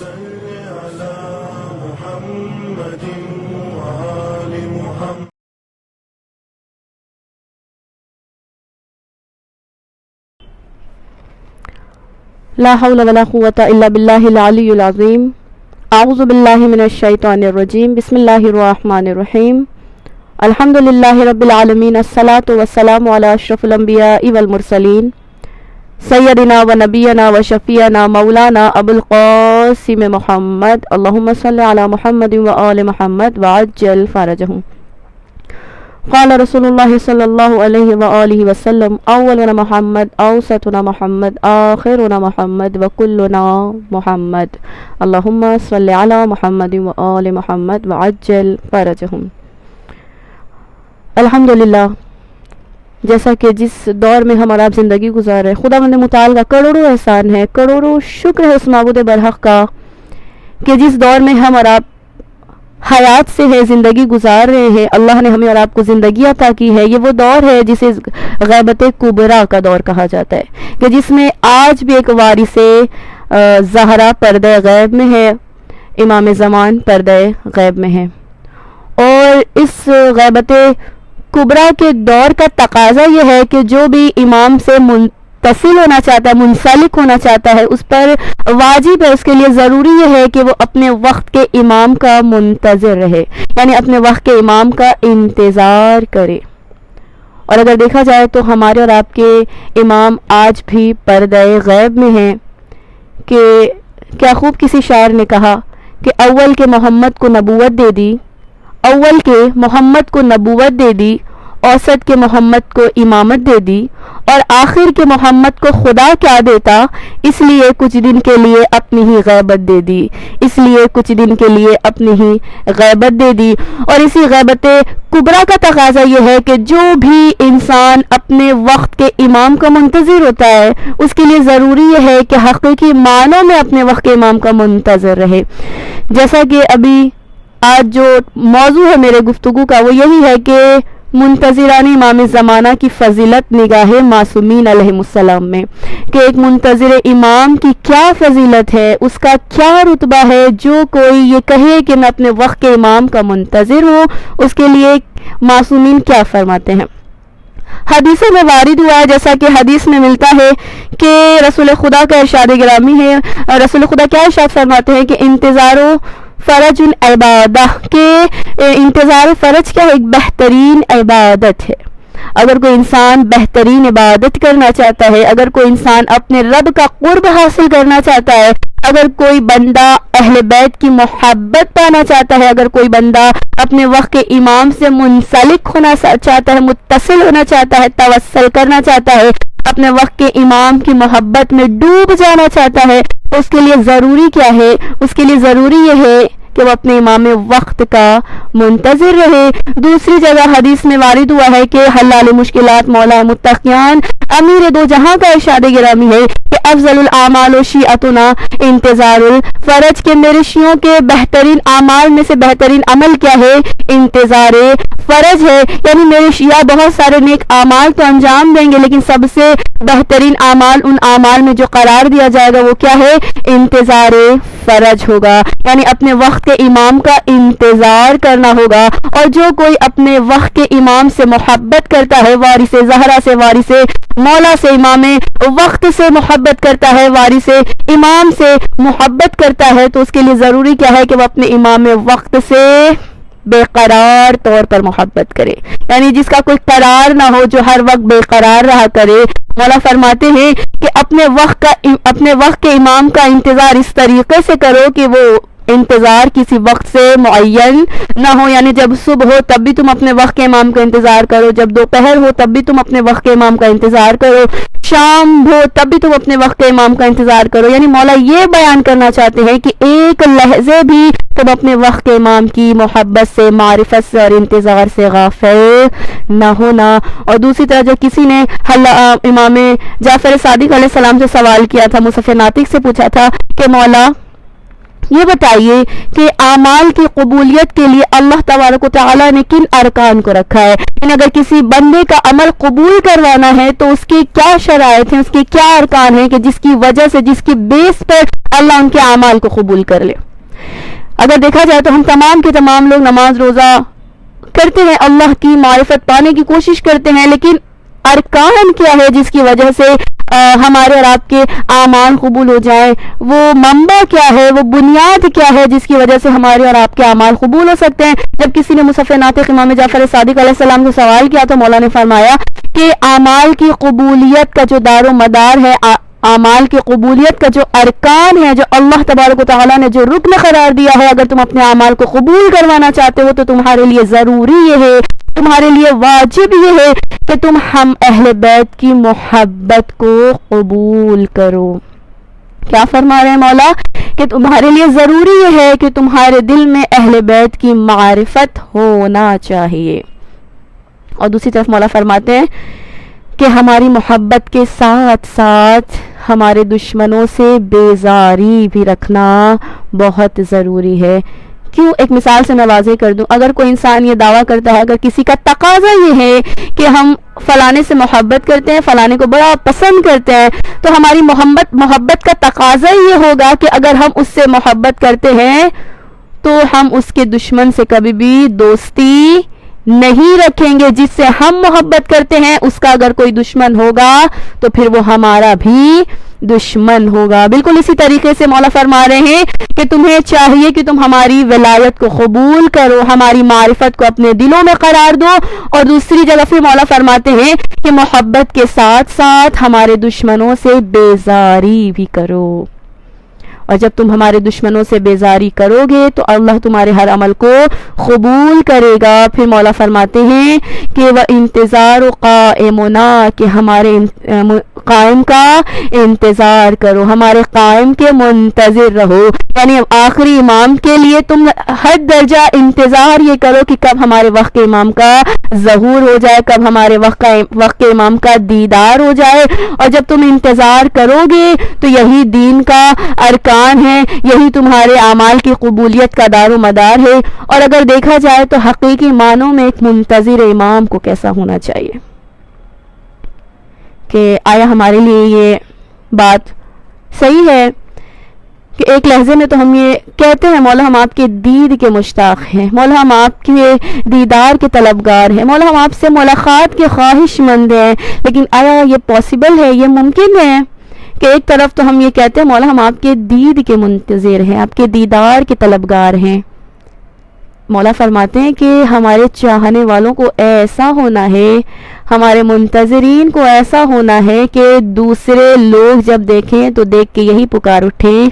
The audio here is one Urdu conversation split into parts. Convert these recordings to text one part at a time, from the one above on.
صل على محمد وآل محمد. لا حول ولا قوة إلا بالله العلي العظيم. أعوذ بالله من الشيطان الرجيم. بسم الله الرحمن الرحيم. الحمد لله رب العالمين. الصلاة والسلام على أشرف الأنبياء والمرسلين سيدنا ونبينا وشفيعنا مولانا أبو القاسم محمد. اللهم صل على محمد وآل محمد وعجل فرجهم. قال رسول الله صلى الله عليه وآله وسلم: أولنا محمد، أوسطنا محمد، آخرنا محمد، وكلنا محمد. اللهم صل على محمد وآل محمد وعجل فرجهم. الحمدللہ، جیسا کہ جس دور میں ہم اور آپ زندگی گزار رہے، خداوند متعال کا کروڑوں احسان ہے، کروڑوں شکر ہے اس معبود برحق کا کہ جس دور میں ہم اور آپ حیات سے ہے زندگی گزار رہے ہیں، اللہ نے ہمیں اور آپ کو زندگی عطا کی ہے. یہ وہ دور ہے جسے غیبت کبریٰ کا دور کہا جاتا ہے، کہ جس میں آج بھی ایک وارث زہرا پردہ غیب میں ہے، امام زمان پردہ غیب میں ہے. اور اس غیبت کبریٰ کے دور کا تقاضا یہ ہے کہ جو بھی امام سے متصل ہونا چاہتا ہے، منسلک ہونا چاہتا ہے، اس پر واجب ہے، اس کے لیے ضروری یہ ہے کہ وہ اپنے وقت کے امام کا منتظر رہے، یعنی اپنے وقت کے امام کا انتظار کرے. اور اگر دیکھا جائے تو ہمارے اور آپ کے امام آج بھی پردہ غیب میں ہیں. کہ کیا خوب کسی شاعر نے کہا کہ اول کے محمد کو نبوت دے دی، اول کے محمد کو نبوت دے دی، اوسط کے محمد کو امامت دے دی، اور آخر کے محمد کو خدا کیا دیتا، اس لیے کچھ دن کے لیے اپنی ہی غیبت دے دی، اس لیے کچھ دن کے لیے اپنی ہی غیبت دے دی. اور اسی غیبت کبریٰ کا تقاضا یہ ہے کہ جو بھی انسان اپنے وقت کے امام کا منتظر ہوتا ہے، اس کے لیے ضروری یہ ہے کہ حقیقی معنوں میں اپنے وقت کے امام کا منتظر رہے. جیسا کہ ابھی آج جو موضوع ہے میرے گفتگو کا وہ یہی ہے کہ منتظران امام زمانہ کی فضیلت نگاہ معصومین علیہ السلام میں، کہ ایک منتظر امام کی کیا فضیلت ہے، اس کا کیا رتبہ ہے. جو کوئی یہ کہے کہ میں اپنے وقت کے امام کا منتظر ہوں، اس کے لیے معصومین کیا فرماتے ہیں. حدیثوں میں وارد ہوا ہے، جیسا کہ حدیث میں ملتا ہے کہ رسول خدا کا ارشاد گرامی ہے. رسول خدا کیا ارشاد فرماتے ہیں کہ انتظار و فرج العبادہ، کہ انتظار و فرج کیا ایک بہترین عبادت ہے. اگر کوئی انسان بہترین عبادت کرنا چاہتا ہے، اگر کوئی انسان اپنے رب کا قرب حاصل کرنا چاہتا ہے، اگر کوئی بندہ اہل بیت کی محبت پانا چاہتا ہے، اگر کوئی بندہ اپنے وقت کے امام سے منسلک ہونا چاہتا ہے، متصل ہونا چاہتا ہے، توسل کرنا چاہتا ہے، اپنے وقت کے امام کی محبت میں ڈوب جانا چاہتا ہے، تو اس کے لیے ضروری کیا ہے؟ اس کے لیے ضروری یہ ہے کہ وہ اپنے امام وقت کا منتظر رہے. دوسری جگہ حدیث میں وارد ہوا ہے کہ حلال مشکلات مولا متقیان امیر دو جہاں کا ارشاد گرامی ہے کہ افضل الاعمال و شیعتنا انتظار الفرج، کہ میرے شیعوں کے بہترین اعمال میں سے بہترین عمل کیا ہے؟ انتظار فرج ہے. یعنی میرے شیعہ بہت سارے نیک اعمال تو انجام دیں گے، لیکن سب سے بہترین اعمال ان اعمال میں جو قرار دیا جائے گا وہ کیا ہے؟ انتظار فرج ہوگا، یعنی اپنے وقت کے امام کا انتظار کرنا ہوگا. اور جو کوئی اپنے وقت کے امام سے محبت کرتا ہے، وارث زہرا سے، وارث مولا سے، امام وقت سے محبت کرتا ہے، وارث امام سے محبت کرتا ہے، تو اس کے لیے ضروری کیا ہے کہ وہ اپنے امام وقت سے بے قرار طور پر محبت کرے، یعنی جس کا کوئی قرار نہ ہو، جو ہر وقت بے قرار رہا کرے. مولا فرماتے ہیں کہ اپنے وقت کے امام کا انتظار اس طریقے سے کرو کہ وہ انتظار کسی وقت سے معین نہ ہو، یعنی جب صبح ہو تب بھی تم اپنے وقت کے امام کا انتظار کرو، جب دوپہر ہو تب بھی تم اپنے وقت کے امام کا انتظار کرو، شام ہو تب بھی تم اپنے وقت کے امام کا انتظار کرو. یعنی مولا یہ بیان کرنا چاہتے ہیں کہ ایک لحظے بھی تم اپنے وقت کے امام کی محبت سے، معرفت سے اور انتظار سے غافل نہ ہونا. اور دوسری طرح جب کسی نے امام جعفر صادق علیہ السلام سے سوال کیا تھا، مصحف ناطق سے پوچھا تھا کہ مولا یہ بتائیے کہ اعمال کی قبولیت کے لیے اللہ تبارک و تعالیٰ نے کن ارکان کو رکھا ہے؟ اگر کسی بندے کا عمل قبول کروانا ہے تو اس کی کیا شرائط ہیں، اس کے کیا ارکان ہیں کہ جس کی وجہ سے، جس کی بیس پر اللہ ان کے اعمال کو قبول کر لے؟ اگر دیکھا جائے تو ہم تمام کے تمام لوگ نماز روزہ کرتے ہیں، اللہ کی معرفت پانے کی کوشش کرتے ہیں، لیکن ارکان کیا ہے جس کی وجہ سے ہمارے اور آپ کے اعمال قبول ہو جائیں؟ وہ منبع کیا ہے، وہ بنیاد کیا ہے جس کی وجہ سے ہمارے اور آپ کے اعمال قبول ہو سکتے ہیں؟ جب کسی نے مصحف ناطق امام جعفر صادق علیہ السلام سے سوال کیا تو مولا نے فرمایا کہ اعمال کی قبولیت کا جو دار و مدار ہے، اعمال کی قبولیت کا جو ارکان ہے، جو اللہ تبارک و تعالیٰ نے جو رکن قرار دیا ہے، اگر تم اپنے اعمال کو قبول کروانا چاہتے ہو تو تمہارے لیے ضروری یہ ہے، تمہارے لیے واجب یہ ہے کہ تم ہم اہل بیت کی محبت کو قبول کرو۔ کیا فرما رہے ہیں مولا؟ کہ تمہارے لیے ضروری یہ ہے کہ تمہارے دل میں اہل بیت کی معرفت ہونا چاہیے۔ اور دوسری طرف مولا فرماتے ہیں کہ ہماری محبت کے ساتھ ساتھ ہمارے دشمنوں سے بیزاری بھی رکھنا بہت ضروری ہے۔ کیوں؟ ایک مثال سے میں واضح کر دوں، اگر کوئی انسان یہ دعویٰ کرتا ہے، اگر کسی کا تقاضا یہ ہے کہ ہم فلانے سے محبت کرتے ہیں، فلانے کو بڑا پسند کرتے ہیں، تو ہماری محبت کا تقاضا یہ ہوگا کہ اگر ہم اس سے محبت کرتے ہیں تو ہم اس کے دشمن سے کبھی بھی دوستی نہیں رکھیں گے۔ جس سے ہم محبت کرتے ہیں اس کا اگر کوئی دشمن ہوگا تو پھر وہ ہمارا بھی دشمن ہوگا۔ بالکل اسی طریقے سے مولا فرما رہے ہیں کہ تمہیں چاہیے کہ تم ہماری ولایت کو قبول کرو، ہماری معرفت کو اپنے دلوں میں قرار دو، اور دوسری جگہ پھر مولا فرماتے ہیں کہ محبت کے ساتھ ساتھ ہمارے دشمنوں سے بیزاری بھی کرو۔ اور جب تم ہمارے دشمنوں سے بیزاری کرو گے تو اللہ تمہارے ہر عمل کو قبول کرے گا۔ پھر مولا فرماتے ہیں کہ وَانتظار قائمنا، کہ ہمارے قائم کا انتظار کرو، ہمارے قائم کے منتظر رہو، یعنی آخری امام کے لیے تم حد درجہ انتظار یہ کرو کہ کب ہمارے وقت کے امام کا ظہور ہو جائے، کب ہمارے وقت کے امام کا دیدار ہو جائے۔ اور جب تم انتظار کرو گے تو یہی دین کا ارکان ہے، یہی تمہارے اعمال کی قبولیت کا دار و مدار ہے۔ اور اگر دیکھا جائے تو حقیقی معنوں میں ایک منتظر امام کو کیسا ہونا چاہیے؟ کہ آیا ہمارے لیے یہ بات صحیح ہے کہ ایک لہجے میں تو ہم یہ کہتے ہیں مولا ہم آپ کے دید کے مشتاق ہیں، مولا ہم آپ کے دیدار کے طلبگار ہیں، مولا ہم آپ سے ملاقات کے خواہش مند ہیں، لیکن آیا یہ پاسبل ہے، یہ ممکن ہے کہ ایک طرف تو ہم یہ کہتے ہیں مولا ہم آپ کے دید کے منتظر ہیں، آپ کے دیدار کے طلبگار ہیں؟ مولا فرماتے ہیں کہ ہمارے چاہنے والوں کو ایسا ہونا ہے، ہمارے منتظرین کو ایسا ہونا ہے کہ دوسرے لوگ جب دیکھیں تو دیکھ کے یہی پکار اٹھیں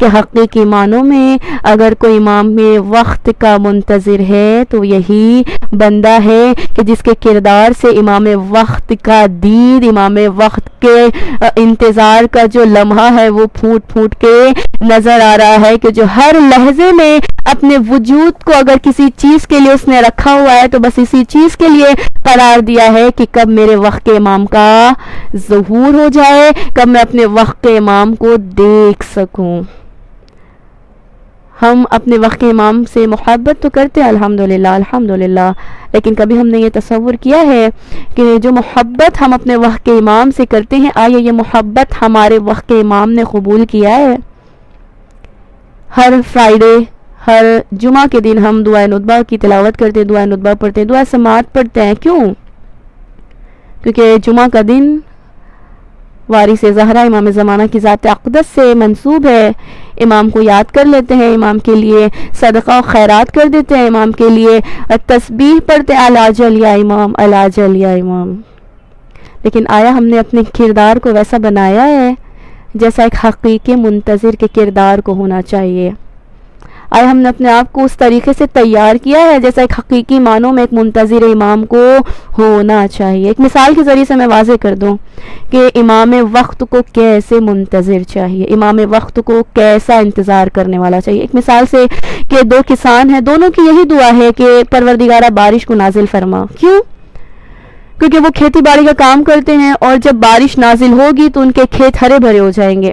کہ حقیقی معنوں میں اگر کوئی امام میں وقت کا منتظر ہے تو یہی بندہ ہے کہ جس کے کردار سے امام وقت کا دید، امام وقت کے انتظار کا جو لمحہ ہے وہ پھوٹ پھوٹ کے نظر آ رہا ہے، کہ جو ہر لحظے میں اپنے وجود کو اگر کسی چیز کے لیے اس نے رکھا ہوا ہے تو بس اسی چیز کے لیے قرار دیا ہے کہ کب میرے وقت کے امام کا ظہور ہو جائے، کب میں اپنے وقت کے امام کو دیکھ سکوں۔ ہم اپنے وقت کے امام سے محبت تو کرتے ہیں الحمدللہ، لیکن کبھی ہم نے یہ تصور کیا ہے کہ جو محبت ہم اپنے وقت کے امام سے کرتے ہیں، آیا یہ محبت ہمارے وقت کے امام نے قبول کیا ہے؟ ہر فرائیڈے، ہر جمعہ کے دن ہم دعائے ندبہ کی تلاوت کرتے ہیں، دعائے ندبہ پڑھتے ہیں، دعائے سماعت پڑھتے ہیں۔ کیوں؟ کیونکہ جمعہ کا دن وارث زہرا امام زمانہ کی ذات اقدس سے منسوب ہے، امام کو یاد کر لیتے ہیں، امام کے لیے صدقہ و خیرات کر دیتے ہیں، امام کے لیے تسبیح پڑھتے ہیں، العجل یا امام، العجل یا امام۔ لیکن آیا ہم نے اپنے کردار کو ویسا بنایا ہے جیسا ایک حقیقی منتظر کے کردار کو ہونا چاہیے؟ آیا ہم نے اپنے آپ کو اس طریقے سے تیار کیا ہے جیسا ایک حقیقی معنوں میں ایک منتظر امام کو ہونا چاہیے؟ ایک مثال کے ذریعے سے میں واضح کر دوں کہ امام وقت کو کیسے منتظر چاہیے، امام وقت کو کیسا انتظار کرنے والا چاہیے۔ ایک مثال سے کہ دو کسان ہیں، دونوں کی یہی دعا ہے کہ پروردگارہ بارش کو نازل فرما۔ کیوں؟ کیونکہ وہ کھیتی باڑی کا کام کرتے ہیں اور جب بارش نازل ہوگی تو ان کے کھیت ہرے بھرے ہو جائیں گے۔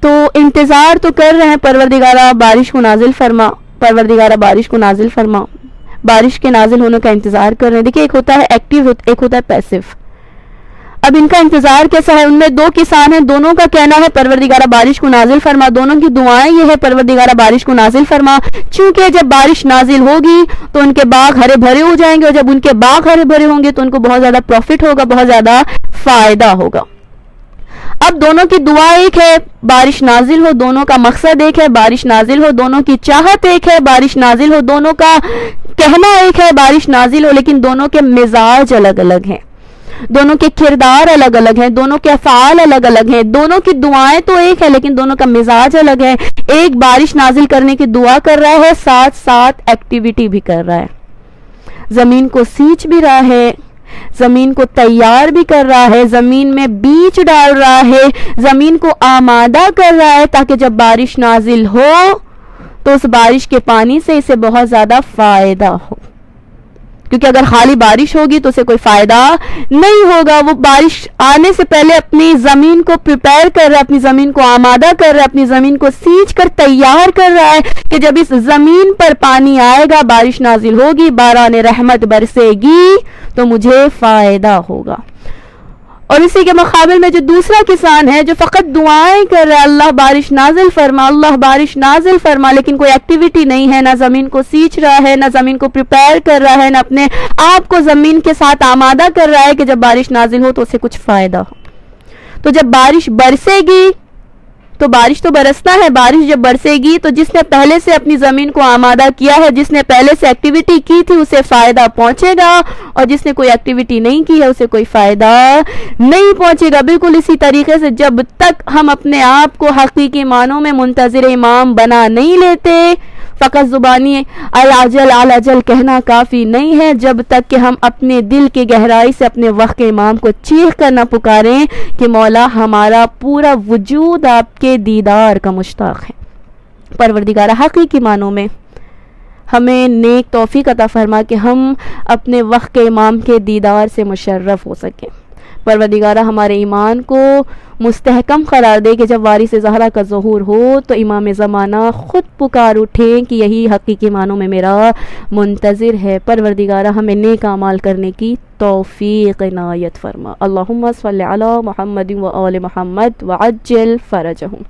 تو انتظار تو کر رہے ہیں پروردگارہ بارش کو نازل فرما، پروردگارہ بارش کو نازل فرما، بارش کے نازل ہونے کا انتظار کر رہے ہیں. دیکھیں ایک ہوتا ہے ایکٹیو، ایک ہوتا ہے پیسو. اب ان کا انتظار کیسا ہے؟ ان میں دو کسان ہیں، دونوں کا کہنا ہے پروردگارہ بارش کو نازل فرما، دونوں کی دعائیں یہ ہے پروردگارہ بارش کو نازل فرما. چونکہ جب بارش نازل ہوگی تو ان کے باغ ہرے بھرے ہو جائیں گے، اور جب ان کے باغ ہرے بھرے ہوں گے تو ان کو بہت زیادہ پروفٹ ہوگا، بہت زیادہ فائدہ ہوگا. اب دونوں کی دعا ایک ہے بارش نازل ہو، دونوں کا مقصد ایک ہے بارش نازل ہو، دونوں کی چاہت ایک ہے بارش نازل ہو، دونوں کا کہنا ایک ہے بارش نازل ہو، لیکن دونوں کے مزاج الگ الگ ہیں، دونوں کے کردار الگ الگ ہیں، دونوں کے افعال الگ الگ ہیں. دونوں کی دعائیں تو ایک ہے لیکن دونوں کا مزاج الگ ہے. ایک بارش نازل کرنے کی دعا کر رہا ہے، ساتھ ساتھ ایکٹیویٹی بھی کر رہا ہے، زمین کو سینچ بھی رہا ہے، زمین کو تیار بھی کر رہا ہے، زمین میں بیج ڈال رہا ہے، زمین کو آمادہ کر رہا ہے تاکہ جب بارش نازل ہو تو اس بارش کے پانی سے اسے بہت زیادہ فائدہ ہو. کیونکہ اگر خالی بارش ہوگی تو اسے کوئی فائدہ نہیں ہوگا. وہ بارش آنے سے پہلے اپنی زمین کو پریپیئر کر رہا ہے، اپنی زمین کو آمادہ کر رہا ہے، اپنی زمین کو سینچ کر تیار کر رہا ہے کہ جب اس زمین پر پانی آئے گا، بارش نازل ہوگی، باران رحمت برسے گی تو مجھے فائدہ ہوگا. اور اسی کے مقابل میں جو دوسرا کسان ہے جو فقط دعائیں کر رہا ہے اللہ بارش نازل فرما، اللہ بارش نازل فرما، لیکن کوئی ایکٹیویٹی نہیں ہے، نہ زمین کو سینچ رہا ہے، نہ زمین کو پریپیئر کر رہا ہے، نہ اپنے آپ کو زمین کے ساتھ آمادہ کر رہا ہے کہ جب بارش نازل ہو تو اسے کچھ فائدہ ہو. تو جب بارش برسے گی تو بارش تو برسنا ہے، بارش جب برسے گی تو جس نے پہلے سے اپنی زمین کو آمادہ کیا ہے، جس نے پہلے سے ایکٹیویٹی کی تھی اسے فائدہ پہنچے گا، اور جس نے کوئی ایکٹیویٹی نہیں کی ہے اسے کوئی فائدہ نہیں پہنچے گا. بالکل اسی طریقے سے جب تک ہم اپنے آپ کو حقیقی معنوں میں منتظر امام بنا نہیں لیتے، فقط زبانی العجل العجل کہنا کافی نہیں ہے، جب تک کہ ہم اپنے دل کی گہرائی سے اپنے وقت کے امام کو چیخ کر نہ پکاریں کہ مولا ہمارا پورا وجود آپ کے دیدار کا مشتاق ہے. پروردگارہ حقیقی معنوں میں ہمیں نیک توفیق عطا فرما کہ ہم اپنے وقت کے امام کے دیدار سے مشرف ہو سکیں. پروردگارہ ہمارے ایمان کو مستحکم قرار دے کہ جب وارث زہرا کا ظہور ہو تو امام زمانہ خود پکار اٹھیں کہ یہی حقیقی معنوں میں میرا منتظر ہے. پروردگارہ ہمیں نیک اعمال کرنے کی توفیق عنایت فرما. اللہم صلی علی محمد و آل محمد وعجل فرجہم.